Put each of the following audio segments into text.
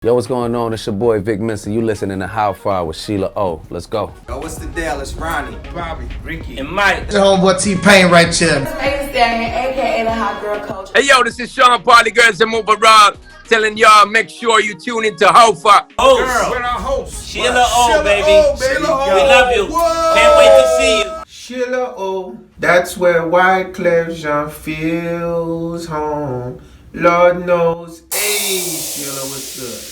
Yo, what's going on? It's your boy Vic Mensa. You listening to How Far with Sheila O. Let's go. Yo, what's the deal? It's Ronnie, Bobby, Ricky, and Mike. It's your homeboy T-Pain right here. aka the hot girl coach. Hey yo, this is Sean Party Girls and Move Around, telling y'all make sure you tune into How Far. Host. We're our host. Sheila O, baby. Sheila O. We love you. Whoa. Can't wait to see you. Sheila O. That's where Wyclef Jean feels home. Lord knows. Hey, Sheila, what's good?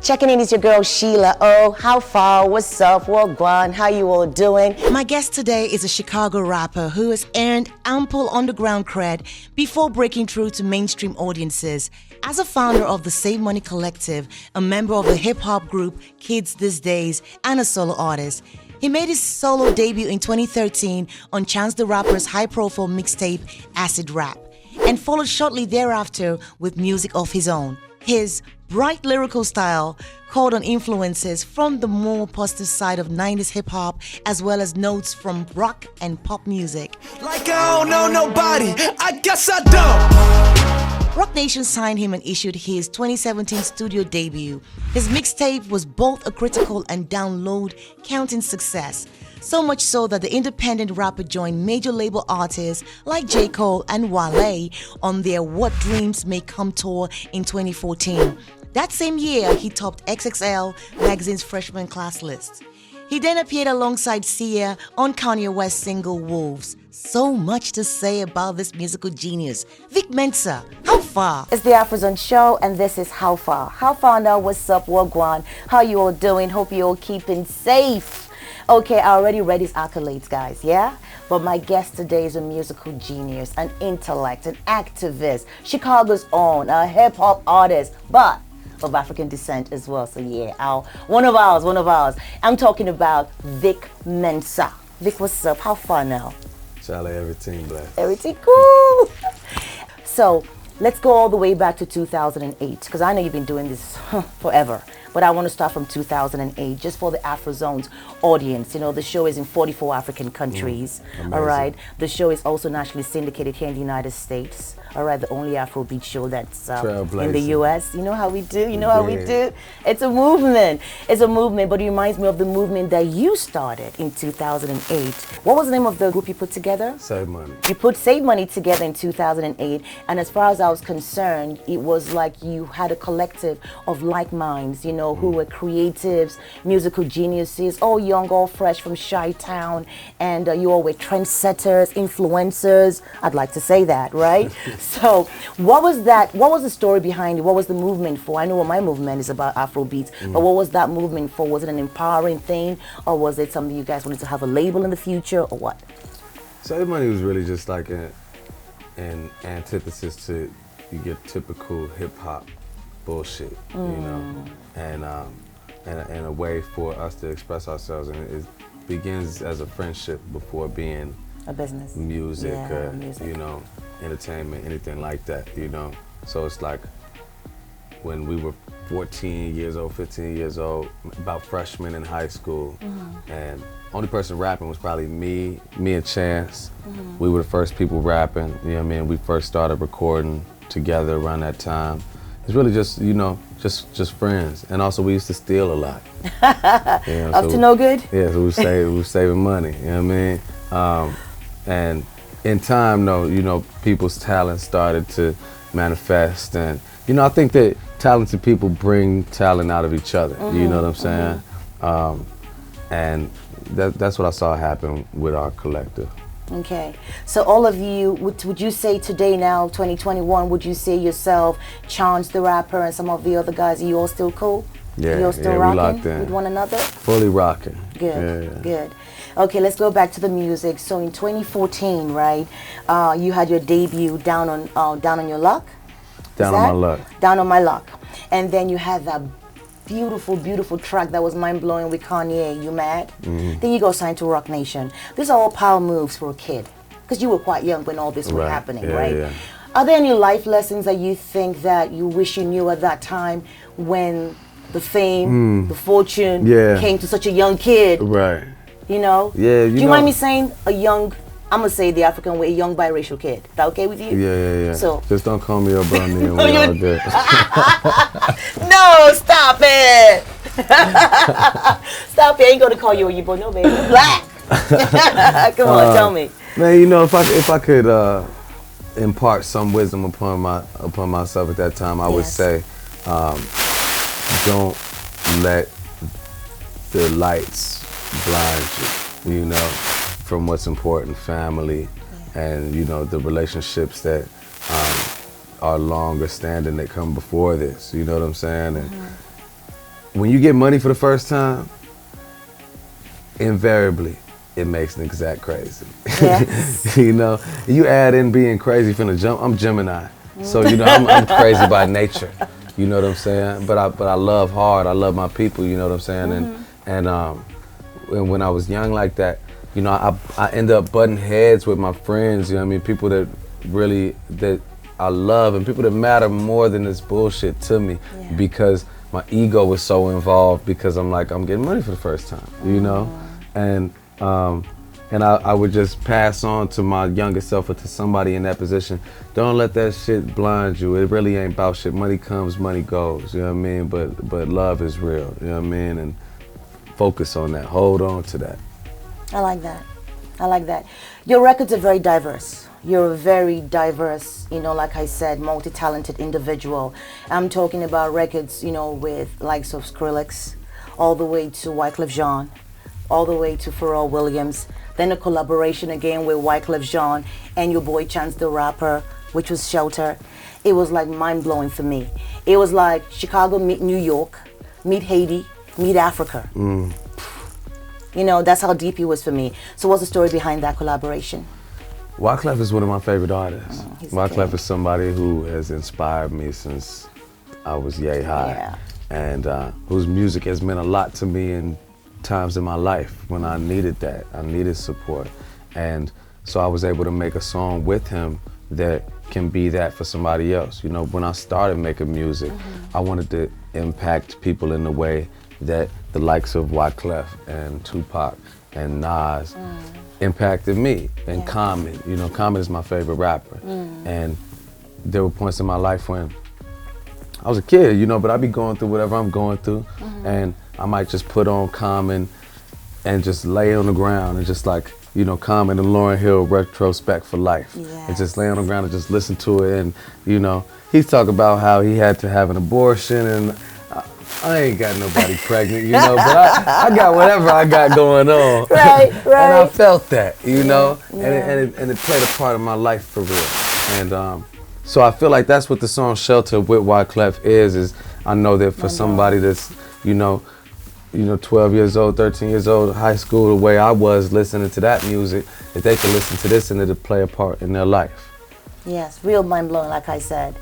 Checking in is your girl Sheila O. How far? What's up? Wagwan? How you all doing? My guest today is a Chicago rapper who has earned ample underground cred before breaking through to mainstream audiences. As a founder of the Savemoney Collective, a member of the hip-hop group Kids These Days, and a solo artist, he made his solo debut in 2013 on Chance the Rapper's high-profile mixtape Acid Rap, and followed shortly thereafter with music of his own. His bright lyrical style called on influences from the more positive side of 90s hip-hop, as well as notes from rock and pop music. Like I don't know nobody, I guess I don't. Rock Nation signed him and issued his 2017 studio debut. His mixtape was both a critical and download-counting success. So much so that the independent rapper joined major label artists like J. Cole and Wale on their What Dreams May Come tour in 2014. That same year, he topped XXL magazine's freshman class list. He then appeared alongside Sia on Kanye West's single Wolves. So much to say about this musical genius. Vic Mensa, how far? It's the Afrozons show, and this is How Far. How far now? What's up, Wagwan? How you all doing? Hope you all keeping safe. Okay, I already read his accolades, guys, yeah? But my guest today is a musical genius, an intellect, an activist, Chicago's own, a hip-hop artist, but of African descent as well. So yeah, one of ours. I'm talking about Vic Mensa. Vic, what's up? How far now? Charlie, everything blessed. Everything cool. So let's go all the way back to 2008, because I know you've been doing this forever. But I want to start from 2008, just for the Afrozons audience. You know, the show is in 44 African countries. All right. The show is also nationally syndicated here in the United States. All right. The only Afrobeat show that's in the U.S. You know how we do. It's a movement. But it reminds me of the movement that you started in 2008. What was the name of the group you put together? Savemoney. You put Savemoney together in 2008. And as far as I was concerned, it was like you had a collective of like minds, you know, who were creatives, musical geniuses, all young, all fresh from Chi-Town, and you all were trendsetters, influencers. I'd like to say that, right? So what was that? What was the story behind it? What was the movement for? I know what my movement is about, Afrobeats, but what was that movement for? Was it an empowering thing, or was it something you guys wanted to have a label in the future, or what? Savemoney was really just like an antithesis to your typical hip-hop bullshit, you know, and a way for us to express ourselves, and it begins as a friendship before being a business, music, you know, entertainment, anything like that, you know. So it's like when we were 14 years old, 15 years old, about freshmen in high school, and only person rapping was probably me and Chance. We were the first people rapping, you know what I mean? We first started recording together around that time. It's really just, you know, just friends. And also we used to steal a lot. You know, Up to no good? Yeah, so we were saving money, you know what I mean? And in time though, you know, people's talent started to manifest, and you know, I think that talented people bring talent out of each other, you know what I'm saying? And that's what I saw happen with our collective. Okay, so all of you, would you say today now, 2021, would you say yourself, Chance the Rapper, and some of the other guys, are you all still cool? Yeah, you all still we rocking locked in with one another? Fully rocking. Good, good. Okay, let's go back to the music. So in 2014, right, you had your debut Down on Your Luck? Down on My Luck. Down on My Luck. And then you had that beautiful track that was mind-blowing with Kanye, You Mad? Then you go sign to Rock Nation. These are all power moves for a kid, because you were quite young when all this was happening, right? Yeah. Are there any life lessons that you think that you wish you knew at that time when the fame, the fortune came to such a young kid? Right. You know? Yeah, Do you mind me saying a young I'm gonna say the African way, a young biracial kid. That okay with you? Yeah. So just don't call me a brownie and No, we you- all good. no, stop it. Stop it. I ain't gonna call you a Yibo, no baby. You're black. Come on, tell me. Man, you know, if I could impart some wisdom upon myself at that time, I would say, don't let the lights blind you, you know, from what's important, family, and, you know, the relationships that are longer standing that come before this, you know what I'm saying? And when you get money for the first time, invariably, it makes niggas act crazy. Yes. You know, you add in being crazy from the jump. I'm Gemini, so you know I'm crazy by nature. You know what I'm saying? But I love hard. I love my people. You know what I'm saying? And when I was young like that, you know, I ended up butting heads with my friends. You know what I mean? People that really that I love and people that matter more than this bullshit to me because my ego was so involved because I'm getting money for the first time. You know, and I would just pass on to my younger self or to somebody in that position. Don't let that shit blind you. It really ain't about shit. Money comes, money goes. You know what I mean? But love is real. You know what I mean? And focus on that. Hold on to that. I like that. I like that. Your records are very diverse. You're a very diverse, you know, like I said, multi-talented individual. I'm talking about records, you know, with likes of Skrillex, all the way to Wyclef Jean, all the way to Pharrell Williams, then a collaboration again with Wyclef Jean and your boy Chance the Rapper, which was Shelter. It was like mind-blowing for me. It was like Chicago meet New York, meet Haiti, meet Africa. You know, that's how deep it was for me. So what's the story behind that collaboration? Wyclef is one of my favorite artists. Wyclef okay. is somebody who has inspired me since I was yay high. And whose music has meant a lot to me in times in my life when I needed that. I needed support. And so I was able to make a song with him that can be that for somebody else. You know, when I started making music, I wanted to impact people in the way that the likes of Wyclef and Tupac and Nas impacted me, and Common. You know, Common is my favorite rapper. And there were points in my life when I was a kid, you know, but I'd be going through whatever I'm going through, and I might just put on Common and just lay on the ground and just like, you know, Common and Lauryn Hill retrospect for life. And just lay on the ground and just listen to it. And, you know, he's talking about how he had to have an abortion, and I ain't got nobody pregnant, you know, but I got whatever I got going on. Right. And I felt that, you know, and it played a part of my life for real. And so I feel like that's what the song Shelter with Wyclef is I know that for somebody that's, you know, 12 years old, 13 years old, high school, the way I was listening to that music, that they can listen to this and it'll play a part in their life. Yes, real mind-blowing, like I said.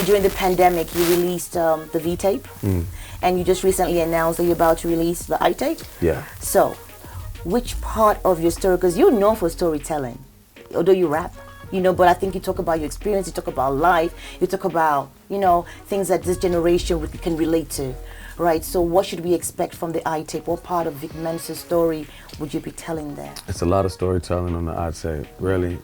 During the pandemic, you released the V-tape, and you just recently announced that you're about to release the I-tape. Yeah. So, which part of your story, because you're known for storytelling, although you rap, you know, but I think you talk about your experience, you talk about life, you talk about, you know, things that this generation can relate to, right? So what should we expect from the I-tape? What part of Vic Mensa's story would you be telling there? It's a lot of storytelling on the I-tape, really.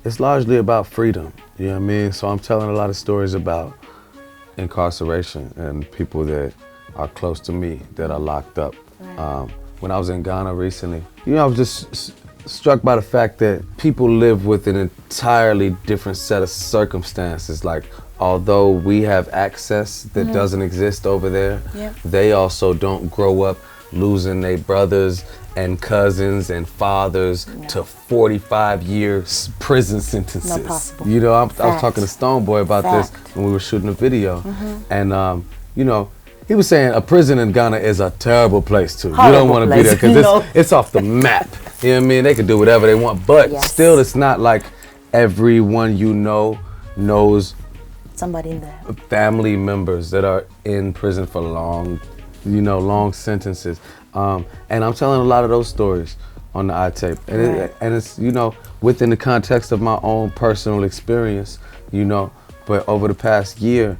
It's largely about freedom, you know what I mean? So I'm telling a lot of stories about incarceration and people that are close to me that are locked up. Right. When I was in Ghana recently, you know, I was just struck by the fact that people live with an entirely different set of circumstances. Like, although we have access that doesn't exist over there, they also don't grow up losing their brothers and cousins and fathers to 45 years prison sentences. Not possible. You know, I was talking to Stoneboy about this when we were shooting a video, and you know, he was saying a prison in Ghana is a terrible place too. Horrible you don't want to be there because it's off the map. You know what I mean? They can do whatever they want, but still, it's not like everyone you know knows somebody in there. Family members that are in prison for long sentences. And I'm telling a lot of those stories on the iTape, and it's within the context of my own personal experience, But over the past year,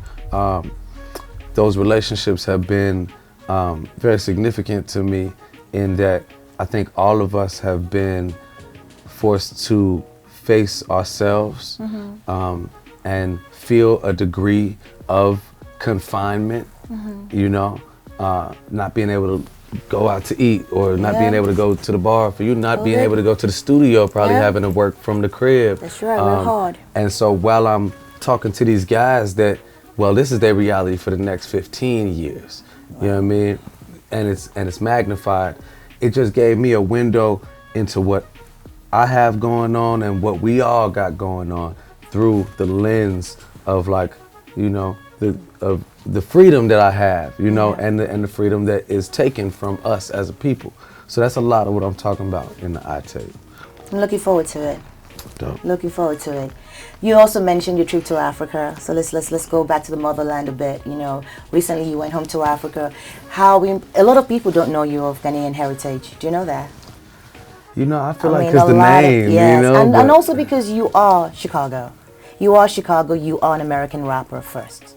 those relationships have been very significant to me in that I think all of us have been forced to face ourselves and feel a degree of confinement, not being able to go out to eat or not being able to go to the bar, for you not being able to go to the studio, probably having to work from the crib. That's right, real hard. And so while I'm talking to these guys that, well, this is their reality for the next 15 years, you know what I mean? And it's magnified. It just gave me a window into what I have going on and what we all got going on through the lens of the freedom that I have, and the freedom that is taken from us as a people. So that's a lot of what I'm talking about in the iTape. I'm looking forward to it. Dope. Looking forward to it. You also mentioned your trip to Africa, so let's go back to the motherland a bit. Recently you went home to Africa. A lot of people don't know you of Ghanaian heritage. Do you know that? I feel like it's the name, and also because you are Chicago. You are Chicago. You are an American rapper first.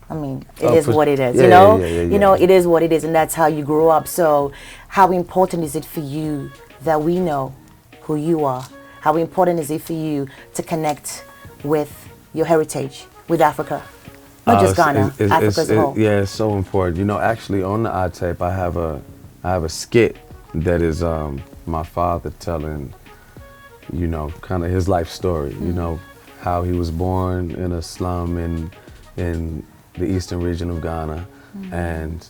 It is what it is. It is what it is, and that's how you grew up. So, how important is it for you that we know who you are? How important is it for you to connect with your heritage, with Africa? Not just Ghana, Africa as a whole. Yeah, it's so important. Actually on the iTape, I have a skit that is my father telling, kind of his life story. How he was born in a slum in the eastern region of Ghana, and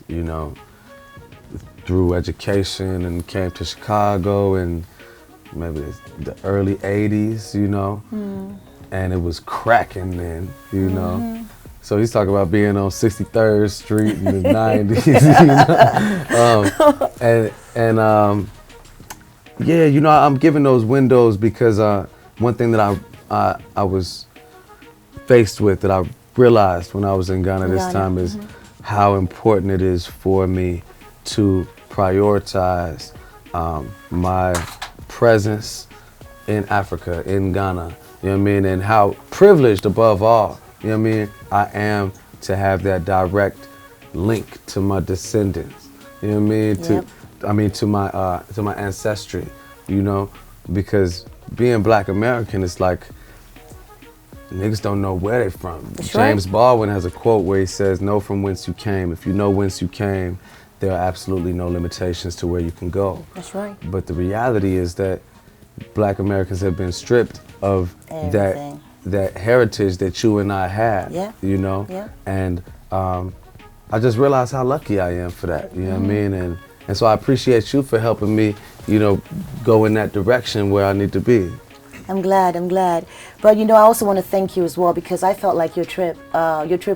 through education and came to Chicago and maybe the early 80s, and it was cracking then, So he's talking about being on 63rd Street in the 90s, I'm giving those windows because one thing that I was faced with, that I realized when I was in Ghana this time, is how important it is for me to prioritize my presence in Africa, in Ghana, and how privileged above all, I am to have that direct link to my descendants, to my ancestry, because being Black American is like, niggas don't know where they're from. That's James right. Baldwin has a quote where he says, know from whence you came. If you know whence you came, there are absolutely no limitations to where you can go. That's right. But the reality is that Black Americans have been stripped of that heritage that you and I have, and I just realized how lucky I am for that, what I mean? And so I appreciate you for helping me, go in that direction where I need to be. I'm glad. But I also want to thank you as well, because I felt like your trip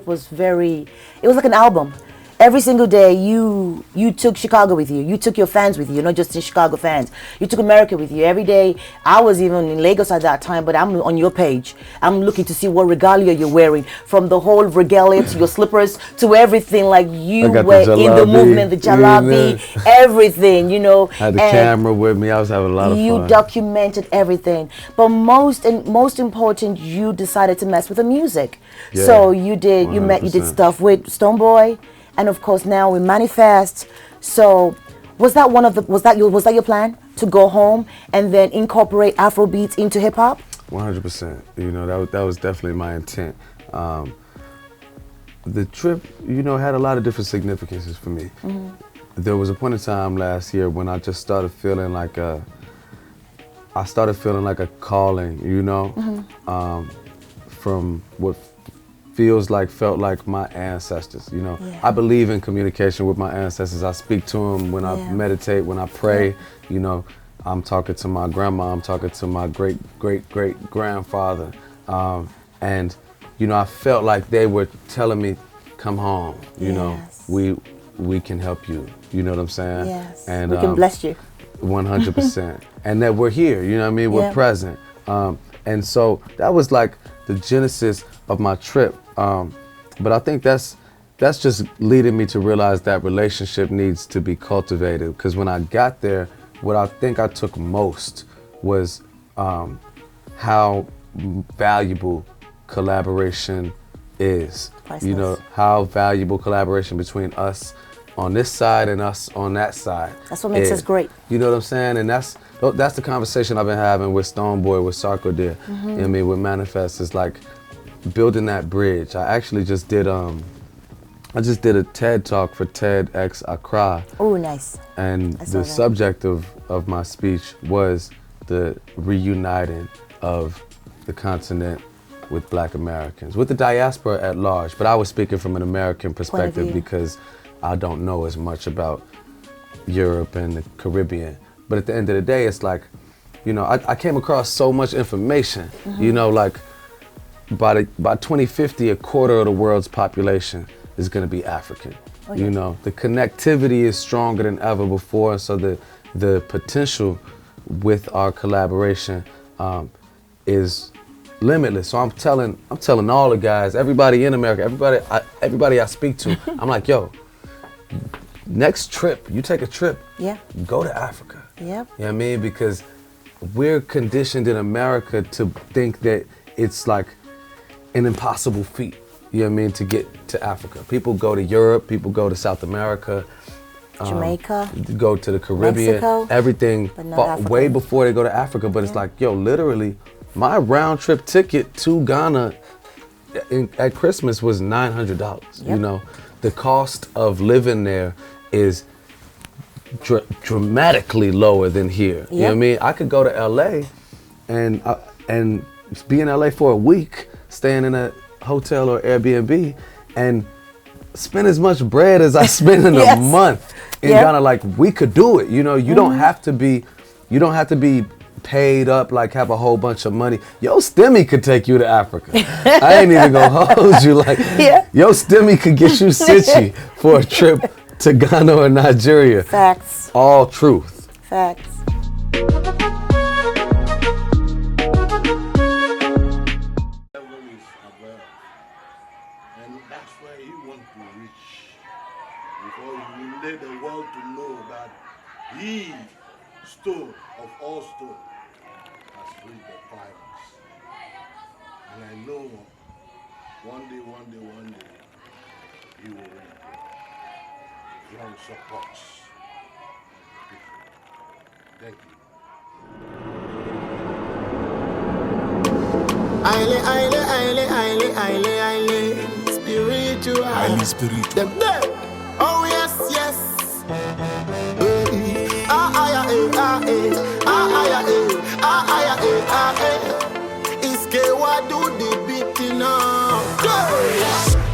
was it was like an album. Every single day you took Chicago with you. You took your fans with you, not just the Chicago fans. You took America with you. Every day, I was even in Lagos at that time, but I'm on your page. I'm looking to see what regalia you're wearing, from the whole regalia to your slippers to everything. Like you were in the movement, the jalabi, everything, Had the camera with me. I was having a lot of fun. You documented everything. But most important, you decided to mess with the music. Yeah, so you did 100%. you did stuff with Stonebwoy. And of course now we Manifest. So was that your plan to go home and then incorporate Afrobeats into hip hop? 100%. That was definitely my intent. The trip, had a lot of different significances for me. There was a point in time last year when I just started feeling like a calling, from what felt like my ancestors, I believe in communication with my ancestors. I speak to them when I meditate, when I pray, I'm talking to my grandma, I'm talking to my great grandfather, and I felt like they were telling me, come home, we can help you, you know what I'm saying? Yes. And we can bless you. 100%. And that we're here, we're present. And so that was like the genesis of my trip. But I think that's just leading me to realize that relationship needs to be cultivated, because when I got there, what I think I took most was how valuable collaboration is. Priceless. You know, how valuable collaboration between us on this side and us on that side. That's what makes us great. You know what I'm saying? And that's the conversation I've been having with Stoneboy, with Sarko Deer, you know what I mean, with Manifest. Is like building that bridge. I actually just did a TED talk for TEDx Accra. Oh, nice. And the subject of my speech was the reuniting of the continent with Black Americans, with the diaspora at large. But I was speaking from an American perspective because I don't know as much about Europe and the Caribbean. But at the end of the day, it's like, you know, I came across so much information, you know, like by 2050, a quarter of the world's population is gonna be African. Okay. You know, the connectivity is stronger than ever before, so the potential with our collaboration is limitless. So I'm telling all the guys, everybody in America, everybody I speak to, I'm like, yo, next trip, you take a trip, go to Africa. Yep. You know what I mean? Because we're conditioned in America to think that it's like an impossible feat, you know what I mean, to get to Africa. People go to Europe, people go to South America, Jamaica, go to the Caribbean, Mexico, everything way before they go to Africa. But it's like, yo, literally, my round trip ticket to Ghana at Christmas was $900. Yep. You know, the cost of living there is dramatically lower than here. Yep. You know what I mean? I could go to LA and be in LA for a week, staying in a hotel or Airbnb, and spend as much bread as I spend in a month in Ghana. Like, we could do it. You know, you don't have to be paid up, like have a whole bunch of money. Yo, Stimmy could take you to Africa. I ain't even gonna hold you. Like, yo, Stimmy could get you Sitchi for a trip to Ghana or Nigeria. Facts. All truth. Facts. And that's where you want to reach. Because you let the world to know that he, stone of all stone, has freed the pirates. And I know one day, he will reap from support. Thank you. Spiritual. Highly spiritual. Oh yes. Iske what do the beating now?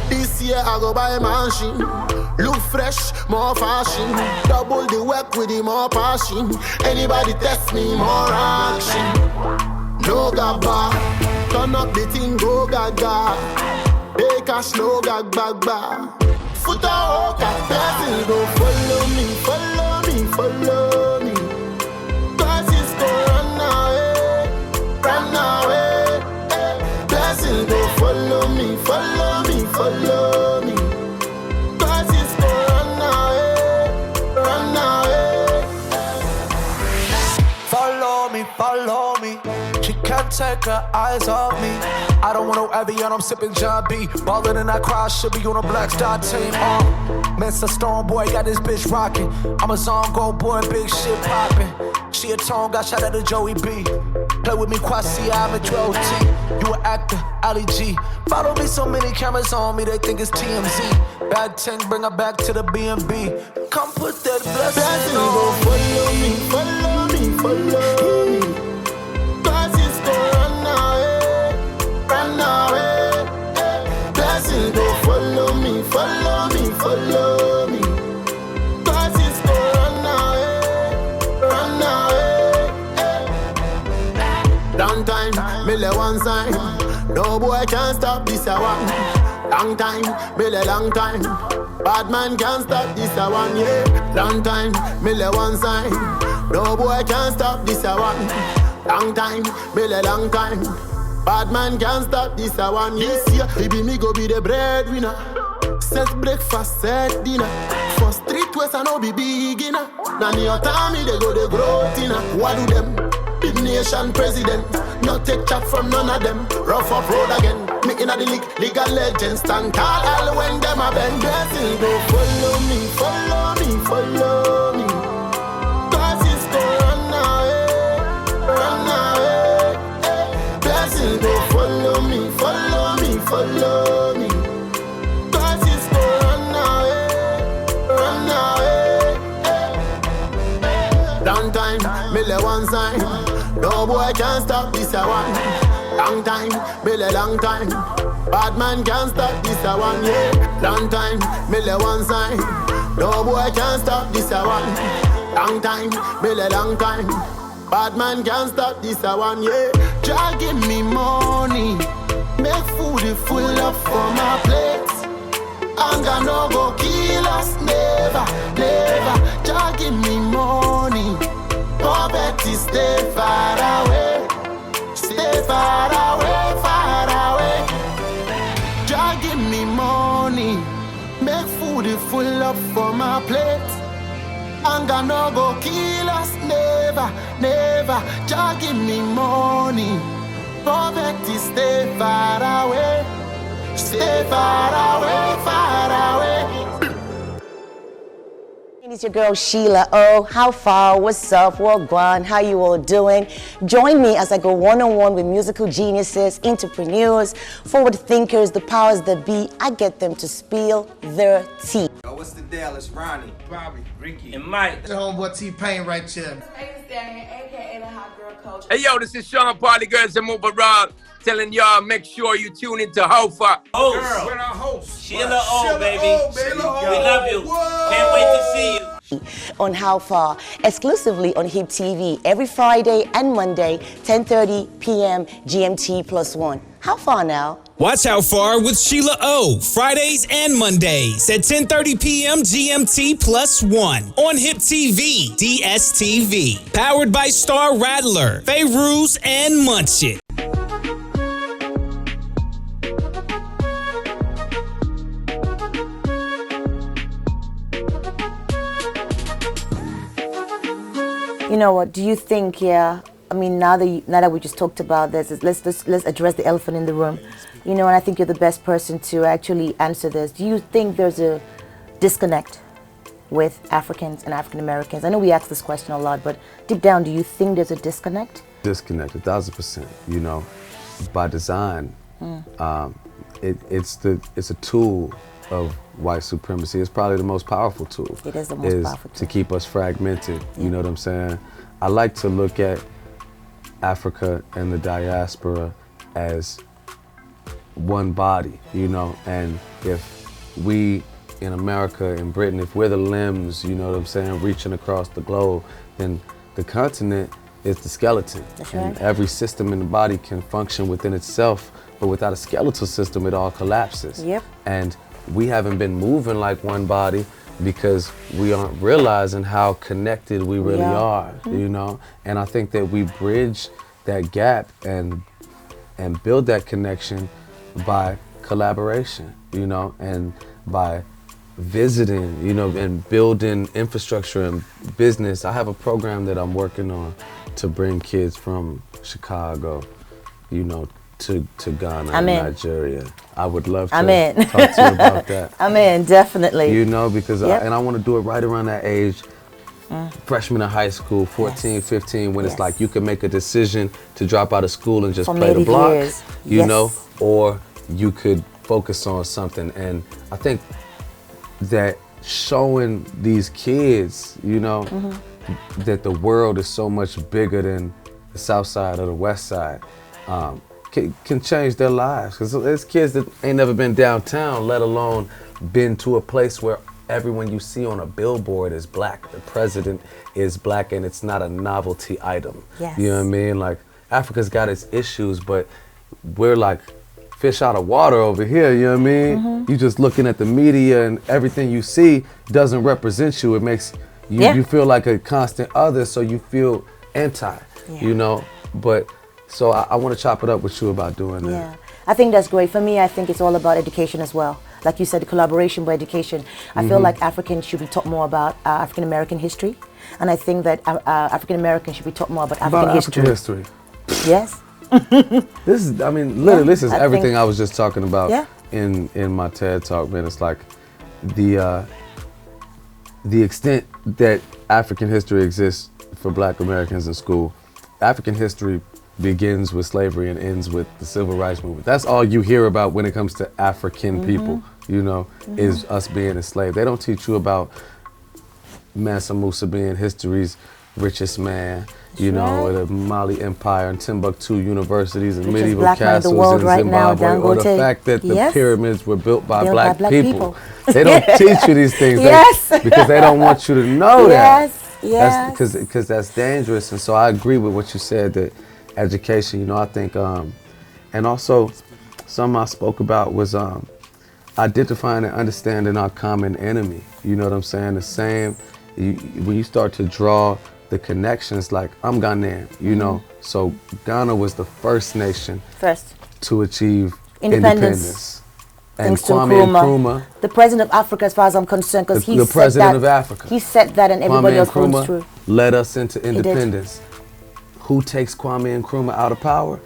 This year I go buy a mansion. Look fresh, more fashion. Double the work with the more passion. Anybody test me, more action. No gaba, turn up the thing, go gaga. Pay cash, no gag bagba. Foot out, person go follow me. Cause it's go run away. Person go follow me. Cause it's go run away. Follow me. She can't take her eyes off me. I don't want no Evian, I'm sipping John B. Ballin' in that crowd, should be on a Black Star team. Mensa Stoneboy got this bitch rockin'. I'm a Zongo boy, big shit poppin'. She a tone, got shot at a Joey B. Play with me, Kwasi, I'm a 12T. You an actor, Ali G. Follow me, so many cameras on me, they think it's TMZ. Bad 10, bring her back to the B&B. Come put that blessing on. Follow me. Cause it's go run away. Blessing go follow me. Cause it's go run away. Long time, me le one sign. No boy can stop this a one. Long time, me le long time. Bad man can't stop this a one, yeah. Long time, me le one sign. No boy can stop this a one. Long time, me le long time. Bad man can't stop this a one, yes, yeah. Baby, me go be the breadwinner. Set breakfast, set dinner. for street west, I know be beginner. Now your time, they go the growth in. What do them? Big nation president. No take chat from none of them. Rough up road again. Me in the league of legends. Stand tall all when them a bend. Blessing go follow me, follow me, follow me. Cause it's go run away, run away. Blessing go follow me, follow me, follow me. Cause it's go run away, run away. Downtime, middle one sign. No boy can stop this a one. Long time, middle long time. Bad man can't stop this a one, yeah. Long time, middle one sign. No boy can stop this a one. Long time, middle long time. Bad man can't stop this a one, yeah. Jah give me money, make food full up for my plate. Anger no go kill us, never, never. Jah give me money. Poverty stay far away, stay far away, far away. Jah give me money, make food full up for my plate. Anger no go kill us, never, never. Jah give me money, poverty stay far away, stay far away, far away. It's your girl Sheila O. How far? What's up? Well, Guan, how you all doing? Join me as I go one-on-one with musical geniuses, entrepreneurs, forward thinkers, the powers that be. I get them to spill their tea. Yo, what's the deal? It's Ronnie, Bobby, Ricky, and Mike. It's homeboy T-Pain right here. aka the hot girl coach. Hey yo, this is Sean Party Girls that move around, telling y'all make sure you tune into How Far. We're our host. Sheila O, baby. Sheila O. We love you. Can't wait to see you. On How Far, exclusively on HIPTV every Friday and Monday, 10:30 p.m. GMT +1. How far now? Watch How Far with Sheila O. Fridays and Mondays at 10:30 p.m. GMT +1 on HIPTV, DSTV. Powered by Star Rattler, Fairuz, and Munchit. You know what? Do you think? Yeah. I mean, now that we just talked about this, let's address the elephant in the room. You know, and I think you're the best person to actually answer this. Do you think there's a disconnect with Africans and African Americans? I know we ask this question a lot, but deep down, do you think there's a disconnect? Disconnect, 1000%. You know, by design, it's a tool of white supremacy. It's probably the most powerful tool. It is the most powerful tool. To keep us fragmented. You know what I'm saying? I like to look at Africa and the diaspora as one body, you know, and if we in America and Britain, if we're the limbs, you know what I'm saying, reaching across the globe, then the continent is the skeleton. That's and right. every system in the body can function within itself, but without a skeletal system, it all collapses. Yep. And we haven't been moving like one body because we aren't realizing how connected we really are, you know? And I think that we bridge that gap and build that connection by collaboration, you know, and by visiting, you know, and building infrastructure and business. I have a program that I'm working on to bring kids from Chicago, you know, to Ghana and Nigeria. I would love to talk to you about that. I'm in, definitely. You know, because I want to do it right around that age, freshman in high school, 14, 15, when it's like you can make a decision to drop out of school and just play the block, you know, or you could focus on something. And I think that showing these kids, you know, that the world is so much bigger than the south side or the west side, can change their lives. Because there's kids that ain't never been downtown, let alone been to a place where everyone you see on a billboard is black, the president is black, and it's not a novelty item. Yes. You know what I mean? Like, Africa's got its issues, but we're like fish out of water over here, you know what I mean? You just looking at the media and everything you see doesn't represent you. It makes you feel like a constant other, so you feel anti, you know? But so I want to chop it up with you about doing that. Yeah, I think that's great. For me, I think it's all about education as well. like you said, the collaboration with education. I feel like Africans should be taught more about African American history, and I think that African Americans should be taught more about African history. Yes. This is, I mean, literally, this is I everything think- I was just talking about Yeah. in my TED talk, man. It's like the extent that African history exists for Black Americans in school. African history begins with slavery and ends with the civil rights movement. That's all you hear about when it comes to African people, you know, is us being enslaved. They don't teach you about Mansa Musa being history's richest man, you know, or the Mali Empire and Timbuktu universities and Richest medieval black man in the castles world in right now, Zimbabwe, or the Dangote. fact that the Yes. pyramids were built by Built black by black people. people. They don't teach you these things Yes. because they don't want you to know that. Yes. Because that's dangerous. And so I agree with what you said, that education, you know, I think, and also something I spoke about was identifying and understanding our common enemy. You know what I'm saying? The same, when you start to draw the connections, like I'm Ghanaian, you know, so Ghana was the first nation to achieve independence. And Thanks to Kwame Nkrumah, the president of Africa, as far as I'm concerned, because he the said president that, of Africa. He said that, and everybody Kwame else goes Nkrumah through. led us into did. independence. Who takes Kwame Nkrumah out of power?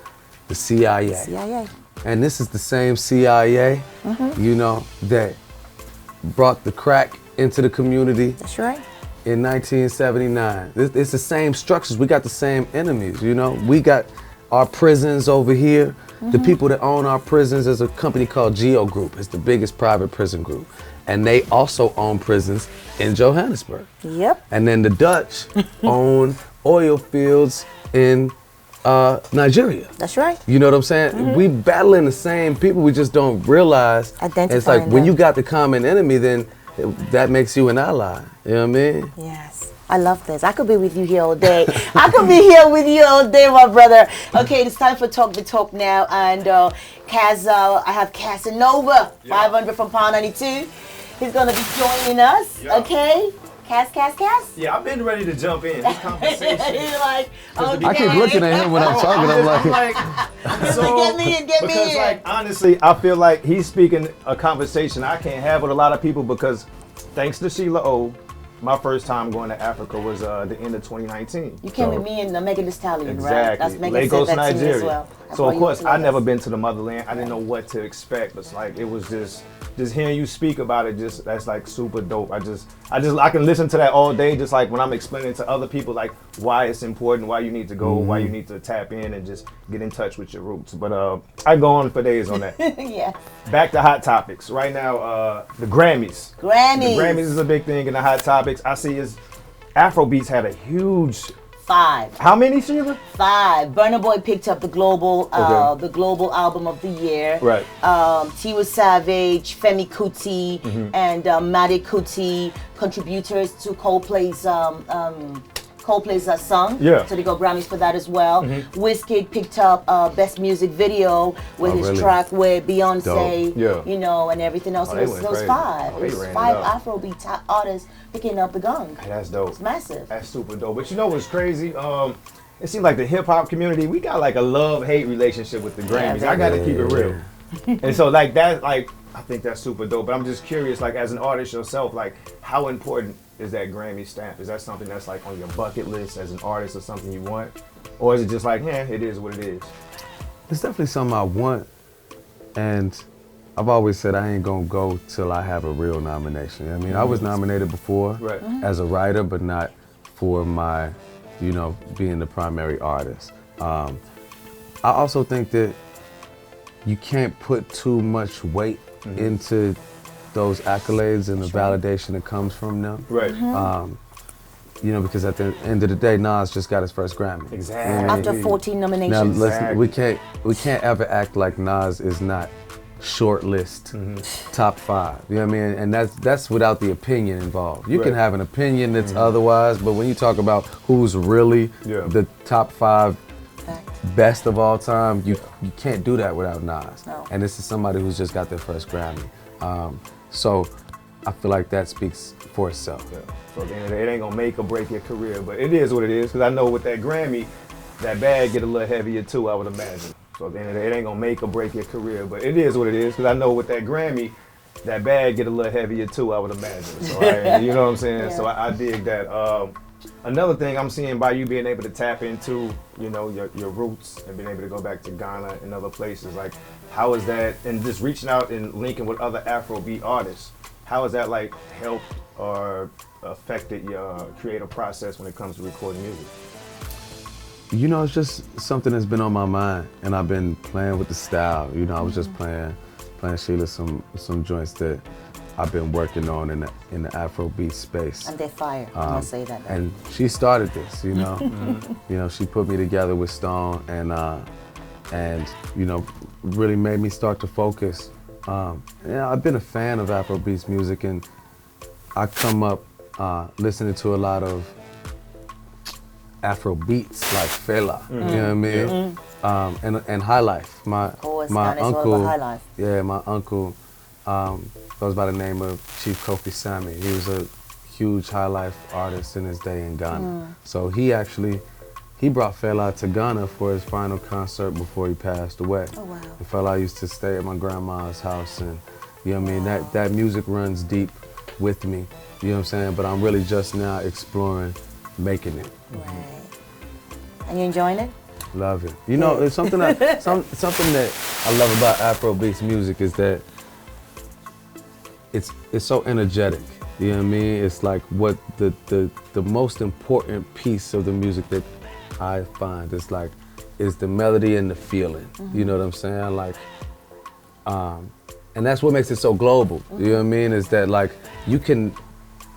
The CIA. CIA. And this is the same CIA, you know, that brought the crack into the community. That's right. In 1979. It's the same structures. We got the same enemies, you know. We got our prisons over here. The people that own our prisons is a company called Geo Group. It's the biggest private prison group. And they also own prisons in Johannesburg. Yep. And then the Dutch own oil fields in Nigeria. That's right. You know what I'm saying? We battling the same people, we just don't realize. It's like when you got the common enemy, then that makes you an ally. You know what I mean? Yes. I love this. I could be with you here all day. I could be here with you all day, my brother. Okay, it's time for Talk the Talk now. And I have Casanova, 500 from Pound 92. He's going to be joining us. Yeah. Okay? Cass? Yeah, I've been ready to jump in this conversation. He's like, okay. I keep looking at him when I'm talking. I'm like, get me in. Because, like, honestly, I feel like he's speaking a conversation I can't have with a lot of people because, thanks to Sheila O, my first time going to Africa was the end of 2019. You came with me and Megan Thee Stallion, exactly. right? That's Megan Lagos, said that to me Nigeria. as well. So of course, I never been to the motherland. I didn't know what to expect. It's like it was just hearing you speak about it. That's like super dope. I can listen to that all day. Just like when I'm explaining to other people like why it's important, why you need to go, why you need to tap in and just get in touch with your roots. But I go on for days on that. Yeah. Back to hot topics. Right now, the Grammys. The Grammys is a big thing in the hot topics. I see is Afrobeats had a huge 5. How many, Sheila? 5. Burna Boy picked up the global album of the year. Right. Tiwa Savage, Femi Kuti, and Madi Kuti, contributors to Coldplay's song. Yeah. So they got Grammys for that as well. Wizkid picked up Best Music Video with his track with Beyonce, you know, and everything else. It was 5. It was 5 Afrobeat top artists picking up the gong. Hey, that's dope. It's massive. That's super dope. But you know what's crazy? It seems like the hip hop community, we got like a love-hate relationship with the Grammys. I gotta keep it real. And so like that, like I think that's super dope. But I'm just curious, like as an artist yourself, like how important is that Grammy stamp? Is that something that's like on your bucket list as an artist or something you want? Or is it just like, it is what it is? It's definitely something I want. And I've always said I ain't gonna go till I have a real nomination. I mean, I was nominated before as a writer, but not for my, you know, being the primary artist. I also think that you can't put too much weight into those accolades and the validation that comes from them. Right. You know, because at the end of the day, Nas just got his first Grammy. Exactly. You know what I mean? After 14 nominations. Now, listen, we can't ever act like Nas is not short list, top 5. You know what I mean? And that's without the opinion involved. You can have an opinion that's otherwise, but when you talk about who's really the top 5 best of all time, you can't do that without Nas. No. And this is somebody who's just got their first Grammy. So I feel like that speaks for itself. Yeah. So at the end of the day, it ain't gonna make or break your career, but it is what it is. Because I know with that Grammy, that bag get a little heavier too, I would imagine. So at the end of the day, it ain't gonna make or break your career, but it is what it is. Because I know with that Grammy, that bag get a little heavier too, I would imagine. So you know what I'm saying? Yeah. So I dig that. Another thing I'm seeing by you being able to tap into, you know, your roots and being able to go back to Ghana and other places, like how is that, and just reaching out and linking with other Afrobeat artists, how has that like helped or affected your creative process when it comes to recording music? You know, it's just something that's been on my mind, and I've been playing with the style. You know, I was just playing Sheila some joints that I've been working on in the Afrobeat space. And they're fire. I'm gonna say that. And she started this, you know. You know, she put me together with Stone, and you know, really made me start to focus. Yeah, I've been a fan of Afrobeats music, and I come up listening to a lot of Afrobeats like Fela, you know what I mean? And High Life. My uncle, High Life. Yeah, my uncle goes by the name of Chief Kofi Sami. He was a huge High Life artist in his day in Ghana. So he brought Fela to Ghana for his final concert before he passed away. Oh wow. And Fela used to stay at my grandma's house, and you know what I mean? That music runs deep with me, you know what I'm saying? But I'm really just now exploring making it. Right. And you enjoying it? Love it. You know, it's something that something that I love about Afrobeats music is that it's so energetic. You know what I mean? It's like what the most important piece of the music that I find is the melody and the feeling. You know what I'm saying? Like, and that's what makes it so global. You know what I mean? Is that like you can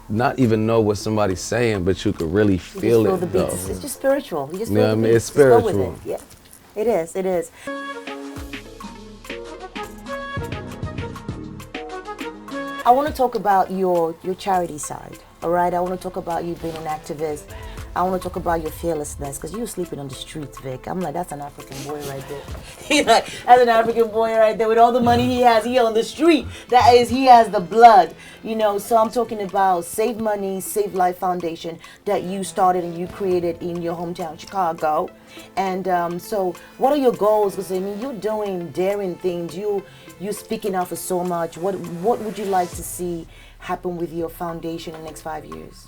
not even know what somebody's saying, but you could really feel it. The beats. It's just spiritual. You just feel the beats. It's spiritual. Just go with it. Yeah, it is. It is. I want to talk about your charity side. All right. I want to talk about you being an activist. I want to talk about your fearlessness, because you were sleeping on the streets, Vic. I'm like, that's an African boy right there. That's an African boy right there with all the money he has. He on the street. That is, he has the blood, you know. So I'm talking about Save Money, Save Life Foundation that you started and you created in your hometown, Chicago. And so what are your goals? Because I mean, you're doing daring things. You're speaking out for so much. What would you like to see happen with your foundation in the next 5 years?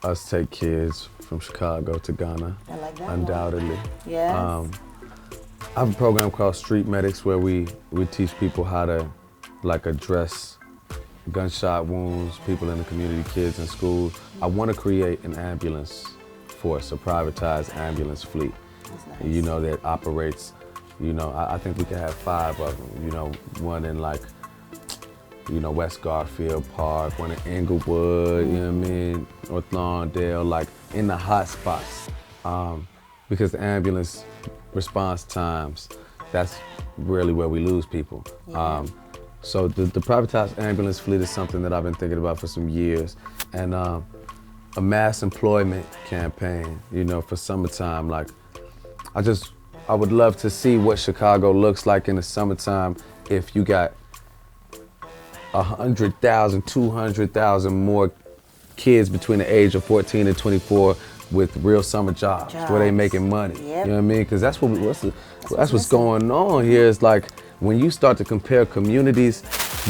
Us take kids from Chicago to Ghana. I like that. Undoubtedly. Yes. I have a program called Street Medics where we teach people how to like address gunshot wounds, people in the community, kids in schools. I want to create an ambulance force, a privatized ambulance fleet. That's nice. You know, that operates, you know, I think we could have 5 of them, you know, one in like, you know, West Garfield Park, one in Inglewood, you know what I mean, North Lawndale, like in the hot spots. Because the ambulance response times, that's really where we lose people. Yeah. So the privatized ambulance fleet is something that I've been thinking about for some years. And a mass employment campaign, you know, for summertime. Like, I would love to see what Chicago looks like in the summertime if you got 100,000, 200,000 more kids between the age of 14 and 24 with real summer jobs where they making money. Yep. You know what I mean? Because that's what's going on here. Is like when you start to compare communities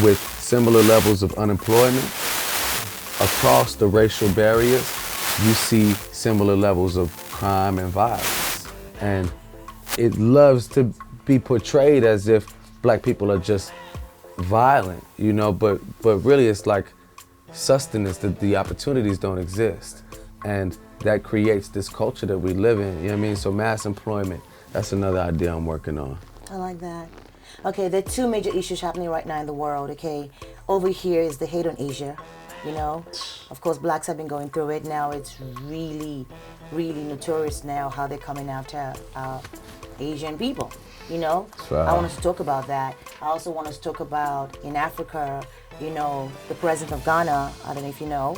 with similar levels of unemployment across the racial barriers, you see similar levels of crime and violence. And it loves to be portrayed as if black people are just violent, you know, but really it's like sustenance, that the opportunities don't exist. And that creates this culture that we live in, you know what I mean? So mass employment, that's another idea I'm working on. I like that. Okay, there are 2 major issues happening right now in the world, okay? Over here is the hate on Asia, you know? Of course, blacks have been going through it. Now it's really, really notorious now how they're coming after Asian people. You know, right. I want us to talk about that. I also want us to talk about in Africa, you know, the president of Ghana, I don't know if you know,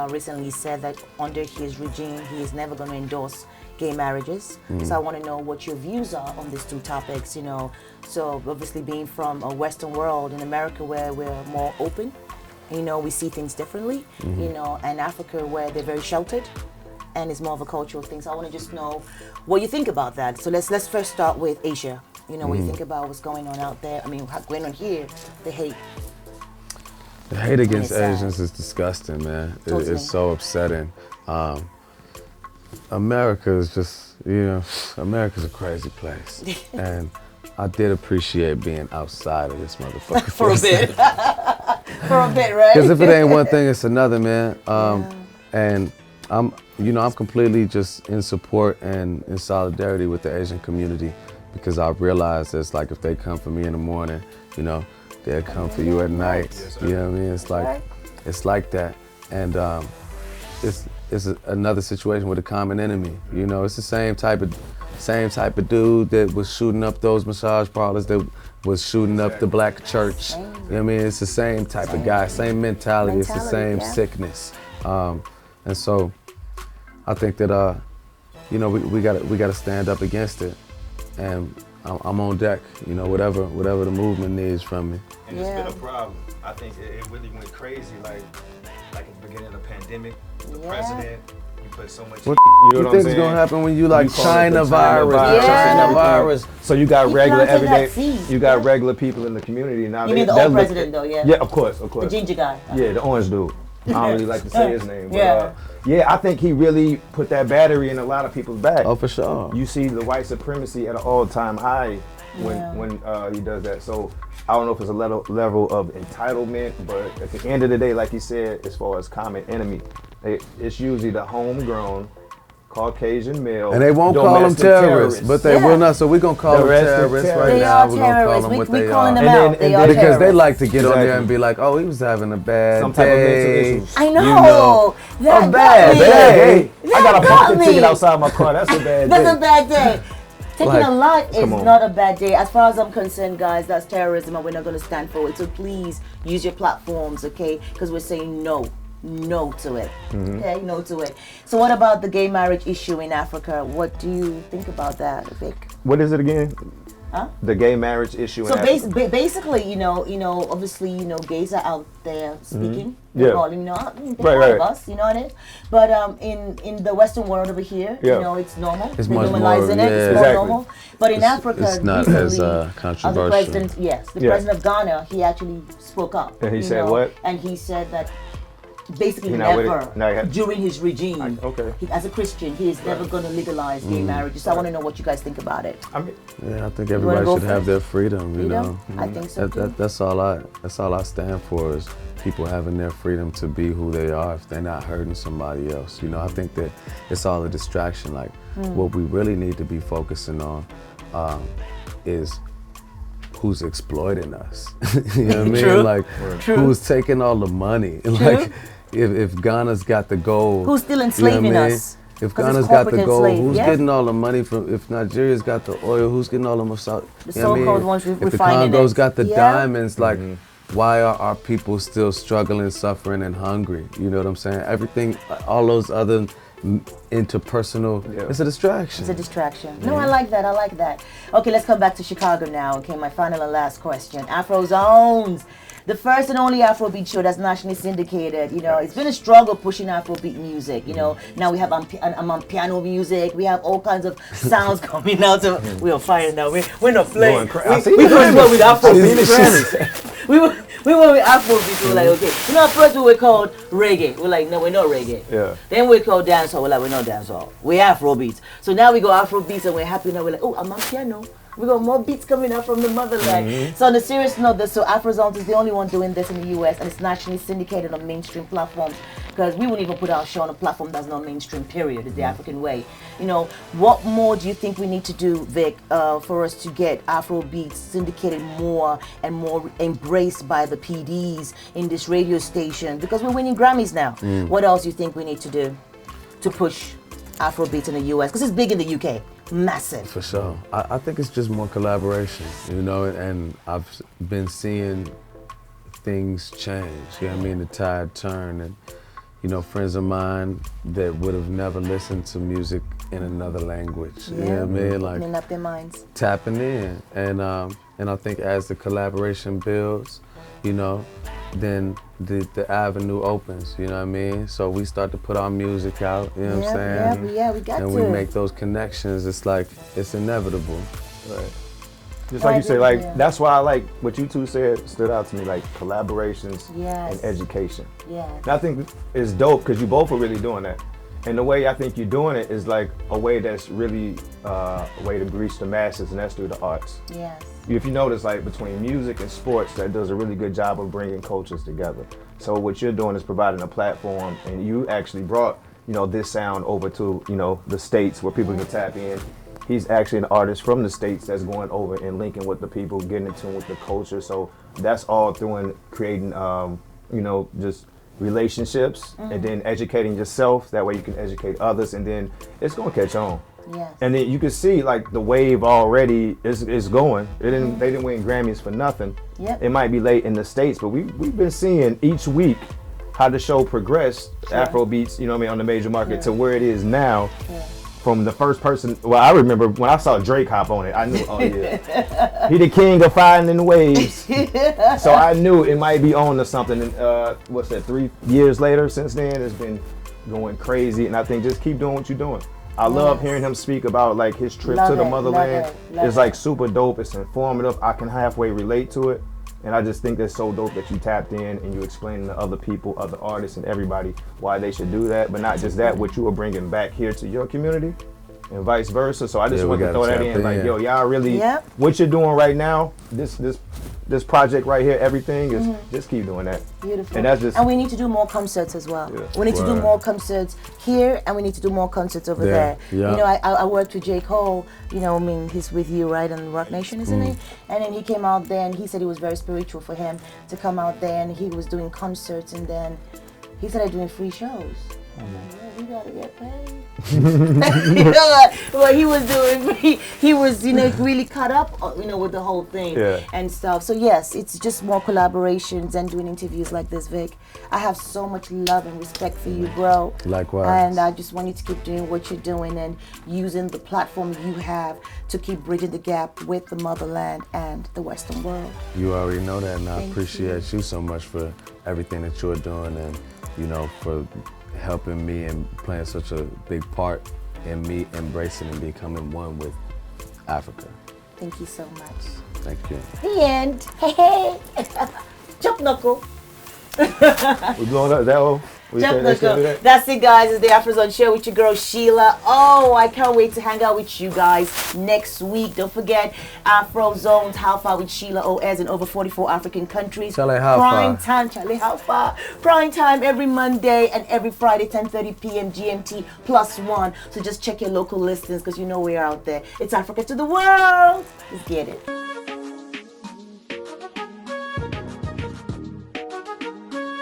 recently said that under his regime, he is never going to endorse gay marriages. So I want to know what your views are on these 2 topics, you know. So obviously being from a Western world in America where we're more open, you know, we see things differently, you know, and Africa where they're very sheltered. And it's more of a cultural thing. So I want to just know what you think about that. So let's first start with Asia. You know, when you think about what's going on out there, I mean, what's going on here, the hate. The hate against It's sad. Asians is disgusting, man. Totally. It's so upsetting. America is just, America's a crazy place. And I did appreciate being outside of this motherfucker. For a bit. For a bit, right? Because if it ain't one thing, it's another, man. And I'm completely just in support and in solidarity with the Asian community, because I realize it's like if they come for me in the morning, they'll come for you at night. You know what I mean? It's like that. And it's another situation with a common enemy. It's the same type of dude that was shooting up those massage parlors, that was shooting up the black church. You know what I mean? It's the same type of guy, same mentality. It's the same sickness. And so I think that we gotta stand up against it. And I'm on deck, whatever the movement needs from me. And it's been a problem. I think it really went crazy, like at the beginning of the pandemic, the president, you put so much. What you think is gonna happen when you like China virus? So you got regular everyday, you got regular people in the community now. You mean the old president though, yeah? Yeah, of course. The ginger guy. Yeah, the orange dude. I don't really like to say his name, but I think he really put that battery in a lot of people's back. Oh, for sure. You see the white supremacy at an all-time high when he does that. So I don't know if it's a level of entitlement, but at the end of the day, like you said, as far as common enemy, it's usually the homegrown Caucasian male. And they won't call them terrorists, but they will not. So we're going to call them terrorists right now. We're going to call them what they are. Because they like to get on there and be like, oh, he was having a bad Some type of mental issues. I know. A bad day. I got a parking ticket outside my car. That's a bad day. That's a bad day. Taking a life is not a bad day. As far as I'm concerned, guys, that's terrorism and we're not going to stand for it. So please use your platforms, okay? Because we're saying no to it. Okay, no to it. So what about the gay marriage issue in Africa? What do you think about that, Vic? What is it again? Huh? The gay marriage issue in Africa. Basically, obviously, gays are out there speaking. Yeah. Calling, right. of us, you know what I mean? But in the Western world over here, it's normal. It's They're much normalizing more, it. It's more normal. But in Africa, it's not as controversial. The president of Ghana, he actually spoke up. And he said what? And he said that basically never during his regime, as a Christian, he is never going to legalize gay marriages. So I want to know what you guys think about it. I think everybody should have their freedom. You know, I think so too. That's all I stand for, is people having their freedom to be who they are if they're not hurting somebody else. I think that it's all a distraction. Like what we really need to be focusing on is who's exploiting us. You know what I mean? True. Like who's taking all the money? Like if Ghana's got the gold, who's still enslaving us? If Ghana's got the gold, who's getting all the money from? If Nigeria's got the oil, who's getting all the so-called ones refining it? If the Congo's got the diamonds, like why are our people still struggling, suffering, and hungry? You know what I'm saying? Everything, all those other interpersonal, it's a distraction. It's a distraction. No, I like that. Okay, let's come back to Chicago now. Okay, my final and last question. Afrozons, the first and only Afrobeat show that's nationally syndicated. It's been a struggle pushing Afrobeat music. Now we have piano music. We have all kinds of sounds coming out. We are fine now. We're not playing. We first went with Afrobeat. We went with Afrobeat. We were like, okay. At first we were called reggae. We're like, no, we're not reggae. Yeah. Then we called dancehall. We're like, we're not dancehall. We're Afrobeats. So now we go Afrobeats and we're happy now. We're like, oh, I'm on piano. We got more beats coming out from the motherland. So on a serious note, Afrozons is the only one doing this in the US, and it's nationally syndicated on mainstream platforms, because we wouldn't even put our show on a platform that's not mainstream, period. It's the African way. What more do you think we need to do, Vic, for us to get Afrobeats syndicated more and more embraced by the PDs in this radio station? Because we're winning Grammys now. What else do you think we need to do to push Afrobeats in the US? Because it's big in the UK. Massive. For sure. I think it's just more collaboration, and I've been seeing things change. You know what I mean? The tide turn, and friends of mine that would have never listened to music in another language. You know what I mean? Like opening up their minds. Tapping in. And I think as the collaboration builds, then the avenue opens, you know what I mean? So we start to put our music out, you know what I'm saying? Yeah, we got to. And we make those connections. It's like, it's inevitable. Right. Just like you say, like that's why I like what you two said stood out to me, like collaborations and education. Yeah. And I think it's dope because you both are really doing that. And the way I think you're doing it is like a way that's really a way to reach the masses, and that's through the arts. Yes. If you notice, like between music and sports, that does a really good job of bringing cultures together. So what you're doing is providing a platform, and you actually brought, you know, this sound over to, you know, the States where people can tap in. He's actually an artist from the States that's going over and linking with the people, getting in tune with the culture. So that's all through in creating, you know, just relationships and then educating yourself. That way you can educate others, and then it's gonna catch on. Yes. And then you can see like the wave already is going. They didn't win Grammys for nothing. Yep. It might be late in the States, but we've been seeing each week how the show progressed, Afrobeats, you know what I mean, on the major market to where it is now. Yeah. From the first person, well, I remember when I saw Drake hop on it, I knew, oh yeah, he the king of finding the waves. So I knew it might be on to something. And what's that? 3 years later, since then, it's been going crazy. And I think just keep doing what you're doing. I love hearing him speak about like his trip to the motherland. It's like super dope. It's informative. I can halfway relate to it. And I just think that's so dope that you tapped in and you explaining to other people, other artists and everybody why they should do that. But not just that, what you are bringing back here to your community and vice versa. So I just want to throw that in. Like, yo, y'all really, what you're doing right now, this project right here, everything is, just keep doing that. Beautiful. And that's just, and we need to do more concerts as well. Yeah. We need to do more concerts here, and we need to do more concerts over there. Yeah. You know, I worked with J. Cole, you know, I mean, he's with you, right, on Rock Nation, isn't he? And then he came out there, and he said it was very spiritual for him to come out there, and he was doing concerts, and then he started doing free shows. I'm like, yeah, we gotta get paid. You know, like, what he was doing, he was, you know, really caught up, you know, with the whole thing and stuff. So yes, it's just more collaborations and doing interviews like this, Vic. I have so much love and respect for you, bro. Likewise. And I just want you to keep doing what you're doing and using the platform you have to keep bridging the gap with the motherland and the Western world. You already know that, and I appreciate you so much for everything that you're doing, and you know, for helping me and playing such a big part in me embracing and becoming one with Africa. Thank you so much. Thank you. The end. Hey, hey. Jump knuckle. we blowing up that one? That's it, guys. It's the Afrozons show with your girl Sheila O. I can't wait to hang out with you guys next week. Don't forget Afrozons, How Far with Sheila O airs in over 44 African countries. Prime time, Charlie, how far? Prime time every Monday and every Friday, 10:30 p.m. GMT +1. So just check your local listings because you know we're out there. It's Africa to the world. Let's get it.